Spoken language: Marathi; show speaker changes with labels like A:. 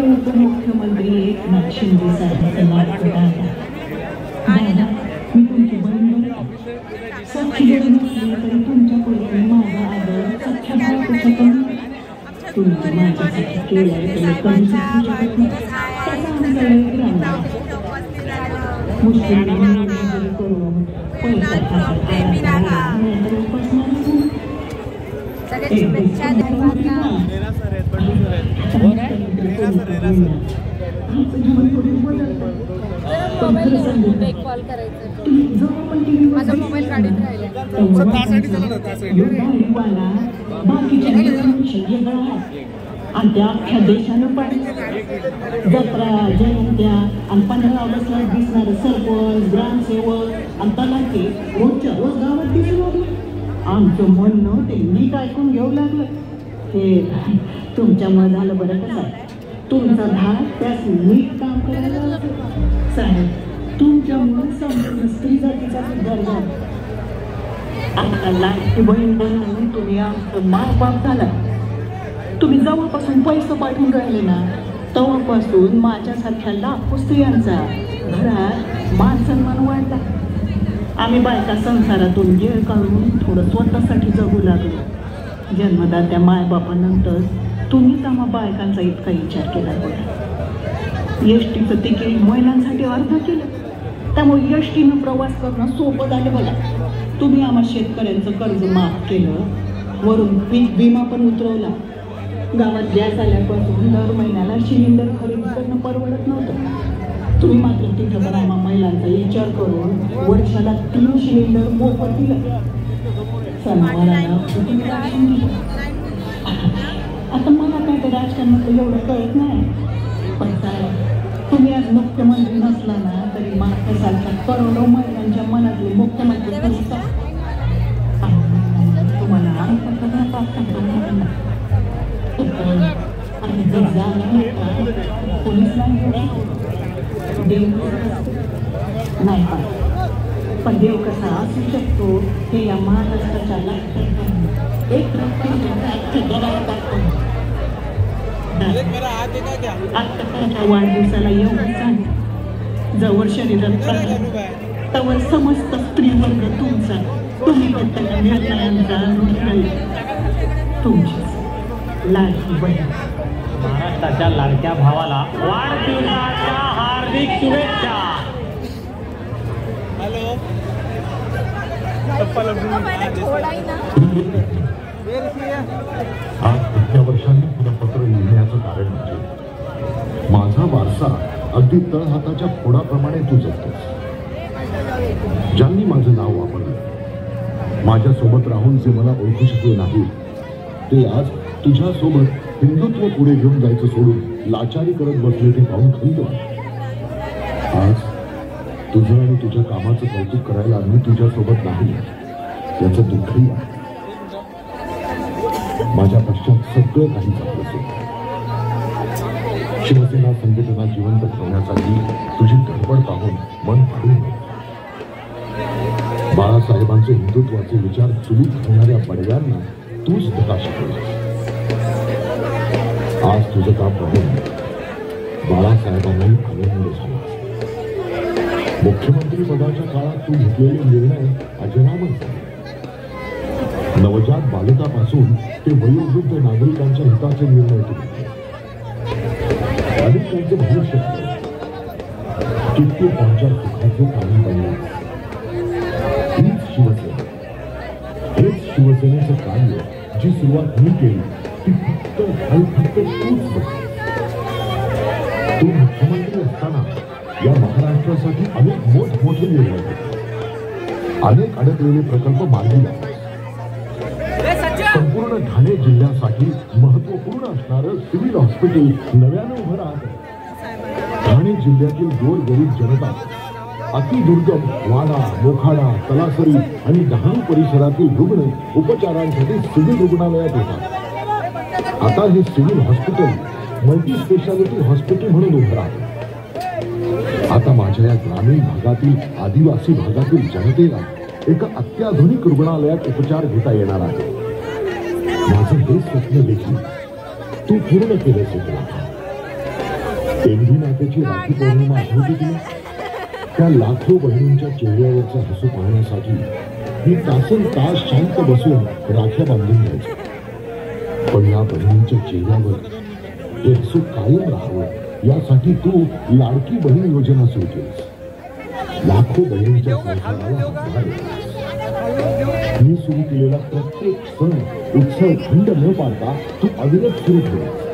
A: उपमुख्यमंत्री एकनाथ शिंदे साहेबांचा लाभ होता दादा, मी तुमची बहीण सख्खी जरी नसली तरी तुमच्याकडून माझा आदर सख्ख्या भावापेक्षा कमी. तुम्ही माझ्यासाठी केलं तरी कमी मुस्लिम करून पैसा
B: कॉल करायचं माझा मोबाईल गाडीत राहिला.
A: आणि त्या अख्ख्या देशानं पण जत्रा जयंत्या आणि 15 ऑगस्टला दिसणारे सरपंच ग्रामसेवक आणि तलाठी रोजच्या रोज गावात दिसू लागले. आमचं म्हणणं ते नीट ऐकून घेऊ लागलं. ते तुमच्यामुळे झालं बरं. कसं तुमचा धाक त्यास नीट काम करायला साहेब, तुमच्यामुळे संपूर्ण स्त्री जातीचा सुधार झाला. आपला लाडकी बहीण बनवून तुम्ही आमचं मायबाप झाला. तुम्ही जेव्हापासून पैसे पाठवून राहिले ना तेव्हापासून माझ्यासारख्या लाखो स्त्रियांचा घरात मान सन्मान वाढला. आम्ही बायका संसारातून वेळ काढून थोडं स्वतःसाठी जगू लागलो. जन्मदात्या मायबापानंतर तुम्हीच आम्हा बायकांचा इतका विचार केला बघा. एसटीचं तिकीट महिलांसाठी अर्ध केलं, त्यामुळे एसटीनं प्रवास करणं सोपं झालं बघा. तुम्ही आम्हा शेतकऱ्यांचं कर्ज माफ केलं, वरून पीक विमा पण उतरवला. गावात गॅस आल्यापासून दर महिन्याला सिलेंडर खरेदी करणं परवडत नव्हतं. तुम्ही मात्र तिथं पण आम्हा महिलांचा विचार करून वर्षाला 3 सिलेंडर मोफत दिलं. सणावाराला आता मला काय तर राजकारणाचं एवढं कळत नाही, पण काय तुम्ही आज मुख्यमंत्री नसला ना तरी महाराष्ट्राच्या करोडो महिलांच्या मनातले मुख्यमंत्री तुम्हाला पोलीस नाही पण देव कसा असू शकतो हे या महाराष्ट्राच्या लक्षात एक वाढदिवसाला एवढं सांग जवळ शरीरात तवर समस्त स्त्रीवर्ग तुमचा. तुम्ही फक्त निर्णयांचा तुमची लाडकी बहीण.
C: महाराष्ट्राच्या लाडक्या भावाला वाढदिवसाच्या हार्दिक शुभेच्छा. हॅलो
D: आज इतक्या वर्षांनी तुला पत्र लिहिण्याचं कारण म्हणजे माझा वारसा अगदी तळहाताच्या फोडाप्रमाणे तू जगतोस. ज्यांनी माझं नाव वापरलं, माझ्यासोबत राहून जे मला ओळखू शकले नाही, ते आज तुझ्यासोबत हिंदुत्व पुढे घेऊन जायचं सोडून लाचारी करत बसले ते पाहून खंत. आज तुझं आणि तुझ्या कामाचं कौतुक करायला मी तुझ्यासोबत नाही याचं दुःखही आहे. माझ्या पश्चात सगळं काही झालं. शिवसेना संघटना जिवंत ठेवण्यासाठी तुझी धडपड पाहून मन भरून बाळासाहेबांचे हिंदुत्वाचे विचार चुलीत होणाऱ्या बडव्यांना तूच धडा शिकवला. आज तुझं काम पाहून बाळासाहेबांनाही आनंद झाला. मुख्यमंत्री पदाच्या काळात तू घेतलेले निर्णय अजरामर झाले. नवजात बालकापासून ते वयोवृद्ध नागरिकांच्या हिताचे निर्णय तू घेतले. अनेक त्यांचे भविष्य की तू त्यांच्या सुखाचे कारण बनलास. हीच शिवसेना, हेच शिवसेनेचं कार्य जी सुरुवात मी केली ती फक्त आणि फक्त तूच बघ. तू मुख्यमंत्री असताना या महाराष्ट्रासाठी अनेक मोठमोठे निर्णय घेतले, अनेक अडकलेले प्रकल्प मार्गी लावले. संपूर्ण ठाणे जिल्ह्यासाठी महत्वपूर्ण असणारं सिव्हिल हॉस्पिटल नव्याने उभं राहतं. ठाणे जिल्ह्यातील गोरगरीब जनता अतिदुर्गम वाडा, मोखाडा, तलासरी आणि डहाणू परिसरातील रुग्ण उपचारांसाठी सिव्हिल रुग्णालयात येतात. आता हे civil hospital multi speciality hospital म्हणून उभं राहतं. आता माझ्या या ग्रामीण भागातील आदिवासी भागातील जनतेला एका अत्याधुनिक रुग्णालयात उपचार घेता येणार आहे. माझं हे स्वप्न देखील तू पूर्ण केलंस. एवढी नात्याची राखी पौर्णिमा आठवते तुला? त्या लाखो बहिणींच्या चेहऱ्यावरचा हसू पाहण्यासाठी मी तासन तास शांत बसून राख्या बांधून घ्यायचो. पण या बहिणींच्या चेहऱ्यावर हे हसू कायम राहावं यासाठी तू लाडकी बहीण योजना सुरू केलीस. लाखो बहिणींच्या संसाराला हातभार लावलीस. मी सुरू केलेला प्रत्येक सण उत्सव खंड न पाडता तू अविरत सुरू ठेवलास.